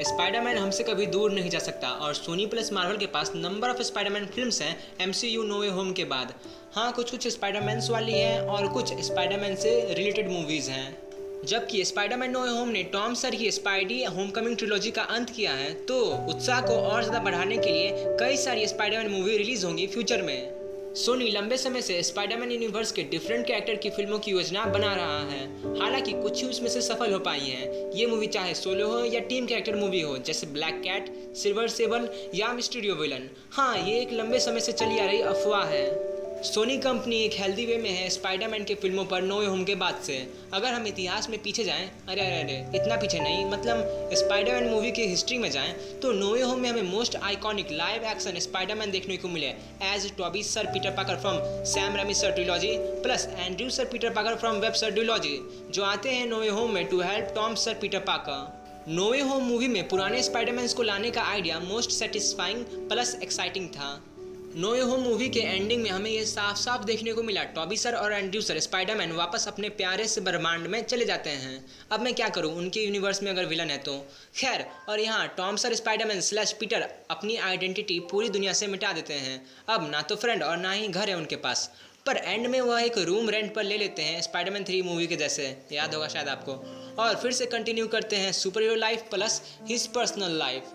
Spiderman हमसे कभी दूर नहीं जा सकता और सोनी प्लस मार्वल के पास नंबर ऑफ स्पाइडरमैन फिल्म्स हैं MCU नो वे होम के बाद। हाँ, कुछ स्पाइडरमैन्स वाली हैं और कुछ स्पाइडरमैन से रिलेटेड मूवीज़ हैं। जबकि स्पाइडरमैन नो वे होम ने टॉम सर की स्पाइडी होमकमिंग ट्रिलॉजी का अंत किया है, तो उत्साह को और ज़्यादा बढ़ाने के लिए कई सारी स्पाइडरमैन मूवी रिलीज होंगी फ्यूचर में। सोनी लंबे समय से स्पाइडरमैन यूनिवर्स के डिफरेंट कैरेक्टर की फिल्मों की योजना बना रहा है। हालांकि कुछ ही उसमें से सफल हो पाई हैं। ये मूवी चाहे सोलो हो या टीम कैरेक्टर मूवी हो, जैसे ब्लैक कैट, सिल्वर सेवन या मिस्टीरियो विलन। हाँ, ये एक लंबे समय से चली आ रही अफवाह है। सोनी कंपनी एक हेल्दी वे में है स्पाइडरमैन के फिल्मों पर नो वे होम के बाद से। अगर हम इतिहास में पीछे जाएं, अरे इतना पीछे नहीं, मतलब स्पाइडरमैन मूवी की हिस्ट्री में जाएं, तो नो वे होम में हमें most iconic live action Spiderman देखने को मिले as Tobey sir Peter Parker from Sam Raimi sir trilogy plus Andrew sir Peter Parker from Webb sir trilogy, जो आते हैं नो वे होम में to help Tom sir Peter Parker. No way home movie में पुराने Spiderman को लाने का idea most satisfying plus exciting था। नो वे होम मूवी के एंडिंग में हमें ये साफ साफ देखने को मिला टॉबी सर और एंड्रयू सर स्पाइडरमैन वापस अपने प्यारे से ब्रह्मांड में चले जाते हैं। अब मैं क्या करूं, उनके यूनिवर्स में अगर विलन है तो खैर। और यहाँ Tom sir Spiderman slash Peter अपनी आइडेंटिटी पूरी दुनिया से मिटा देते हैं। अब ना तो फ्रेंड और ना ही घर है उनके पास, पर एंड में वह एक रूम रेंट पर ले लेते हैं स्पाइडरमैन 3 मूवी के जैसे, याद होगा शायद आपको, और फिर से कंटिन्यू करते हैं super hero life plus his personal life.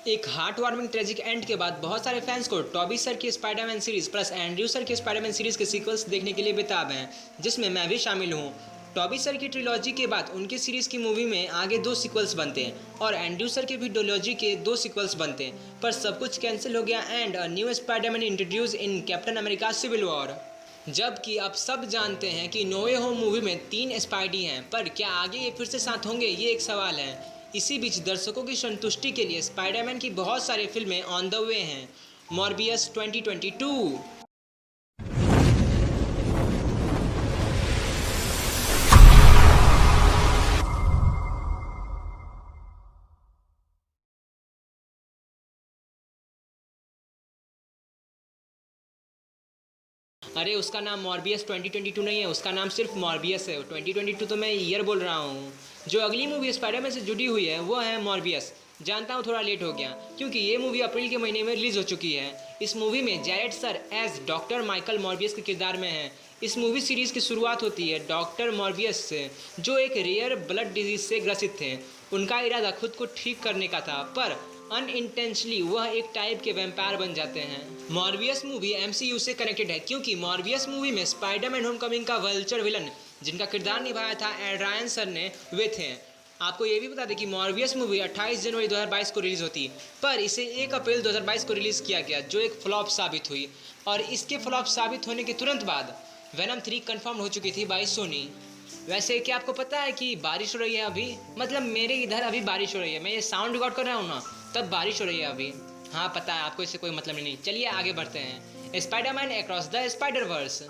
एक हार्ट वार्मिंग ट्रेजिक एंड के बाद बहुत सारे फैंस को टॉबी सर की Spiderman series plus Andrew sir की स्पाइडरमैन सीरीज के सीक्वल्स देखने के लिए बेताब हैं, जिसमें मैं भी शामिल हूँ। टॉबी सर की ट्रिलॉजी के बाद उनकी सीरीज की मूवी में आगे 2 सीक्वल्स बनते हैं और एंड्रयू सर के भी ट्रिलॉजी के 2 सीक्वल्स बनते हैं, पर सब कुछ कैंसिल हो गया and a new Spiderman introduce in Captain America civil war. जबकि अब सब जानते हैं कि नो वे होम मूवी में 3 स्पाइडी हैं, पर क्या आगे ये फिर से साथ होंगे, ये एक सवाल है। इसी बीच दर्शकों की संतुष्टि के लिए स्पाइडरमैन की बहुत सारी फिल्में ऑन द वे हैं। मॉर्बियस 2022। अरे उसका नाम मॉर्बियस 2022 नहीं है, उसका नाम सिर्फ मॉर्बियस है। 2022 तो मैं ईयर बोल रहा हूँ। जो अगली मूवी स्पाइडरमैन से जुड़ी हुई है वो है मॉर्बियस। जानता हूँ थोड़ा लेट हो गया, क्योंकि ये मूवी अप्रैल के महीने में रिलीज हो चुकी है। इस मूवी में Jared sir as doctor Michael Morbius के किरदार में है। इस मूवी सीरीज की शुरुआत होती है डॉक्टर मॉर्बियस से, जो एक रेयर ब्लड डिजीज से ग्रसित थे। उनका इरादा खुद को ठीक करने का था, पर अनइंटेंशनली वह एक टाइप के वैम्पायर बन जाते हैं। मॉर्बियस मूवी MCU से कनेक्टेड है, क्योंकि मॉर्बियस मूवी में स्पाइडरमैन होमकमिंग का वल्चर विलन जिनका किरदार निभाया था एड्रायन सर ने, वे थे। आपको ये भी बता दें कि मॉर्बियस मूवी 28 जनवरी 2022 को रिलीज होती, पर इसे 1 अप्रैल 2022 को रिलीज किया गया, जो एक फ्लॉप साबित हुई। और इसके फ्लॉप साबित होने के तुरंत बाद वेनम 3 कंफर्म हो चुकी थी बाय सोनी। वैसे क्या आपको पता है कि बारिश हो रही है अभी, मतलब मेरे इधर अभी बारिश हो रही है। मैं ये साउंड रिकॉर्ड कर रहा हूँ ना, तब बारिश हो रही है अभी। हाँ पता है, आपको इससे कोई मतलब नहीं। चलिए आगे बढ़ते हैं। Spiderman across the spider verse.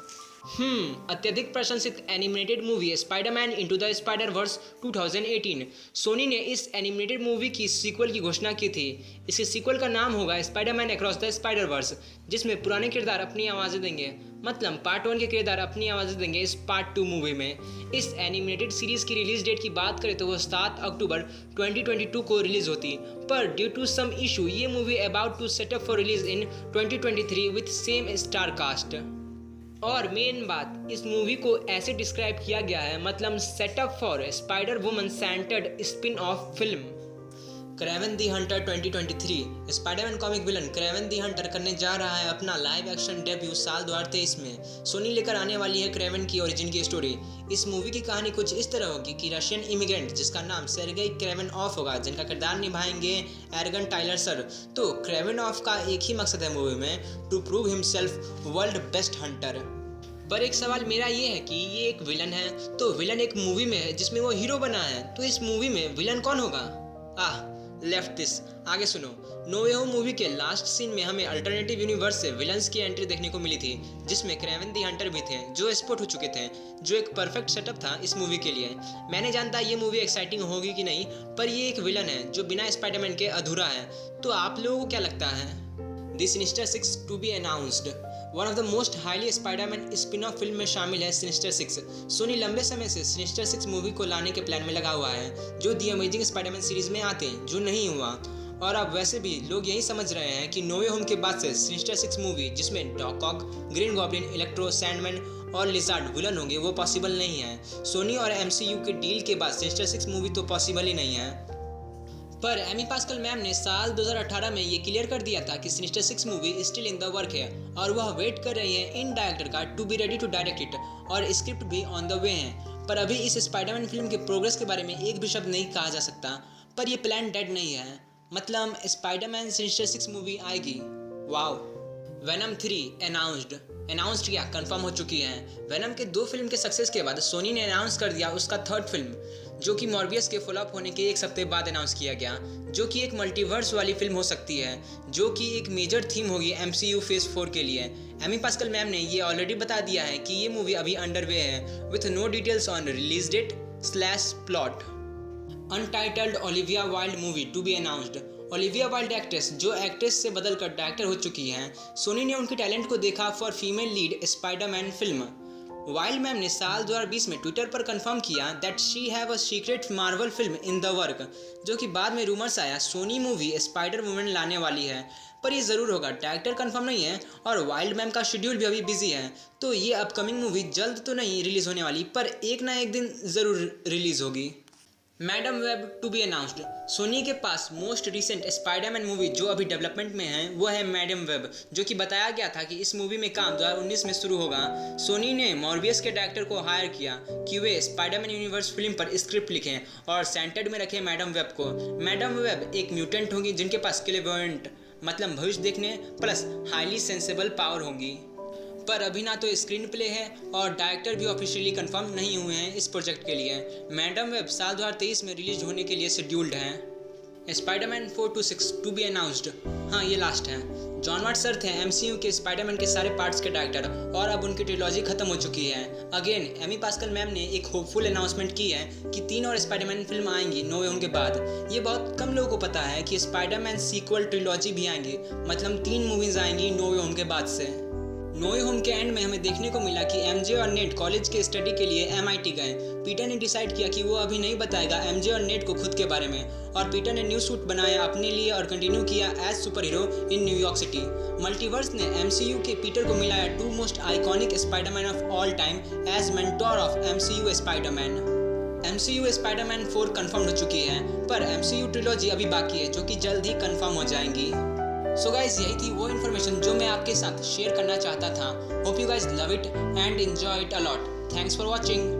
अत्यधिक प्रशंसित animated movie Spiderman into the spider verse 2018। Sony ने इस एनिमेटेड मूवी की सीक्वल की घोषणा की थी। इसके सीक्वल का नाम होगा Spiderman across the spider verse, जिसमें पुराने किरदार अपनी आवाज़ें देंगे, मतलब पार्ट 1 के किरदार अपनी आवाज़ें देंगे इस पार्ट 2 मूवी में। इस एनिमेटेड सीरीज़ की रिलीज डेट की बात करें तो वह 7 अक्टूबर 2022 को रिलीज होती, पर ड्यू टू सम इशू ये movie about to setup for release in 2023 with same star cast. और मेन बात, इस मूवी को ऐसे डिस्क्राइब किया गया है, मतलब setup for spider woman centred spin off film. Kraven the Hunter 2023। Spiderman comic villain Kraven the Hunter करने जा रहा है अपना लाइव एक्शन डेब्यू साल 2023 में। सोनी लेकर आने वाली है क्रेवन की ओरिजिन की स्टोरी। इस मूवी की कहानी कुछ इस तरह होगी कि रशियन इमिग्रेंट जिसका नाम सेर्गेई क्रेवेनऑफ होगा, जिनका किरदार निभाएंगे एरगन टाइलर सर। तो क्रेवेनऑफ का एक ही मकसद है मूवी में, to prove himself world best hunter. पर एक सवाल मेरा ये है कि ये एक विलन है, तो विलन एक मूवी में है जिसमें वो हीरो बना है, तो इस मूवी में विलन कौन होगा? लेफ्ट दिस, आगे सुनो। नो वे होम मूवी के लास्ट सीन में हमें अल्टरनेटिव यूनिवर्स से विलन्स की एंट्री देखने को मिली थी, जिसमें क्रेवन दी हंटर भी थे, जो स्पॉट हो चुके थे, जो एक परफेक्ट सेटअप था इस मूवी के लिए। मैंने जानता ये मूवी एक्साइटिंग होगी कि नहीं, पर ये एक विलन है जो बिना स्पाइडरमैन के अधूरा है। तो आप लोगों को क्या लगता है? The sinister six to be announced. One of the most highly Spiderman spin off film में शामिल है सिनिस्टर सिक्स। सोनी लंबे समय से सिनिस्टर सिक्स मूवी को लाने के प्लान में लगा हुआ है, जो दी अमेजिंग स्पाइडरमैन सीरीज में आते, जो नहीं हुआ। और अब वैसे भी लोग यही समझ रहे हैं कि नो वे होम के बाद से सिनिस्टर सिक्स मूवी, जिसमें डॉक ऑक, ग्रीन गॉब्लिन, इलेक्ट्रो, सैंडमैन और लिजार्ड विलन होंगे, वो पॉसिबल नहीं है। सोनी और MCU के डील के बाद सिनिस्टर सिक्स मूवी तो पॉसिबल ही नहीं है। पर एमी पास्कल मैम ने साल 2018 में ये क्लियर कर दिया था कि sinister six movie still in the work है और वह वेट कर रही है इन डायरेक्टर का to be ready to direct it, और स्क्रिप्ट भी ऑन द वे है। पर अभी इस स्पाइडरमैन फिल्म के प्रोग्रेस के बारे में एक भी शब्द नहीं कहा जा सकता। पर यह प्लान डेड नहीं है, मतलब स्पाइडरमैन सिनिस्टर सिक्स मूवी आएगी। वाओ। वेनम 3 अनाउंस्ड किया, कंफर्म हो चुकी है। वेनम के 2 फिल्म के सक्सेस के बाद सोनी ने अनाउंस कर दिया उसका 3rd फिल्म, जो कि मॉर्बियस के फ्लॉप होने के 1 हफ्ते बाद अनाउंस किया गया, जो कि एक मल्टीवर्स वाली फिल्म हो सकती है, जो कि एक मेजर थीम होगी MCU फेज 4 के लिए। एमी पास्कल मैम ने ये ऑलरेडी बता दिया है कि ये मूवी अभी अंडरवे है, with no details on release date / plot. Untitled Olivia Wilde movie to be announced. Olivia Wilde actress, जो एक्ट्रेस से बदलकर डायरेक्टर हो चुकी हैं, सोनी ने उनके टैलेंट को देखा for female lead Spiderman film. Wild ma'am ने साल 2020 में ट्विटर पर कंफर्म किया that she have a secret Marvel film in the work, जो कि बाद में रूमर्स आया सोनी मूवी स्पाइडर वुमन लाने वाली है। पर ये ज़रूर होगा, डायरेक्टर कंफर्म नहीं है और वाइल्ड मैम का शेड्यूल भी अभी बिजी है, तो ये अपकमिंग मूवी जल्द तो नहीं रिलीज़ होने वाली, पर एक ना एक दिन ज़रूर रिलीज़ होगी। Madame Web to be announced. Sony के पास मोस्ट रिसेंट स्पाइडरमैन मूवी जो अभी डेवलपमेंट में है, वो है मैडम वेब, जो कि बताया गया था कि इस मूवी में काम 2019 में शुरू होगा। सोनी ने मॉर्बियस के डायरेक्टर को हायर किया कि वे स्पाइडरमैन यूनिवर्स फिल्म पर स्क्रिप्ट लिखें और सेंटर्ड में रखें मैडम वेब को। मैडम वेब एक म्यूटेंट होगी जिनके पास क्लेवरेंट, मतलब भविष्य देखने प्लस हाईली सेंसेबल पावर होंगी। पर अभी ना तो स्क्रीन प्ले है और डायरेक्टर भी ऑफिशियली कंफर्म नहीं हुए हैं इस प्रोजेक्ट के लिए। मैडम वेब साल 2023 में रिलीज होने के लिए शेड्यूल्ड हैं। Spiderman 4 to 6 to be announced. हाँ, ये लास्ट है। जॉन वाटसन थे MCU के स्पाइडरमैन के सारे पार्ट्स के डायरेक्टर, और अब उनकी ट्रिलॉजी खत्म हो चुकी है। अगेन एमी पास्कल मैम ने एक होपफुल अनाउंसमेंट की है कि 3 और स्पाइडरमैन फिल्म आएंगी नो वे होम के बाद। ये बहुत कम लोगों को पता है कि स्पाइडरमैन सीक्वल ट्रिलॉजी भी आएंगी, मतलब 3 मूवीज आएंगी नो वे होम के बाद से। नो वे होम के एंड में हमें देखने को मिला कि MJ और नेट कॉलेज के स्टडी के लिए MIT गए। पीटर ने डिसाइड किया कि वो अभी नहीं बताएगा MJ और नेट को खुद के बारे में, और पीटर ने न्यू सूट बनाया अपने लिए और कंटिन्यू किया as superhero in New York city. Multiverse ने MCU के पीटर को मिलाया 2 most iconic Spiderman of all time as mentor of MCU Spiderman. MCU Spiderman 4 confirm हो चुकी है, पर MCU ट्रिलॉजी अभी बाकी है, जो कि जल्द ही कंफर्म हो जाएंगी। सो गाइज, यही थी वो इन्फॉर्मेशन जो मैं आपके साथ शेयर करना चाहता था। Hope you guys love it and enjoy it a lot. Thanks for watching.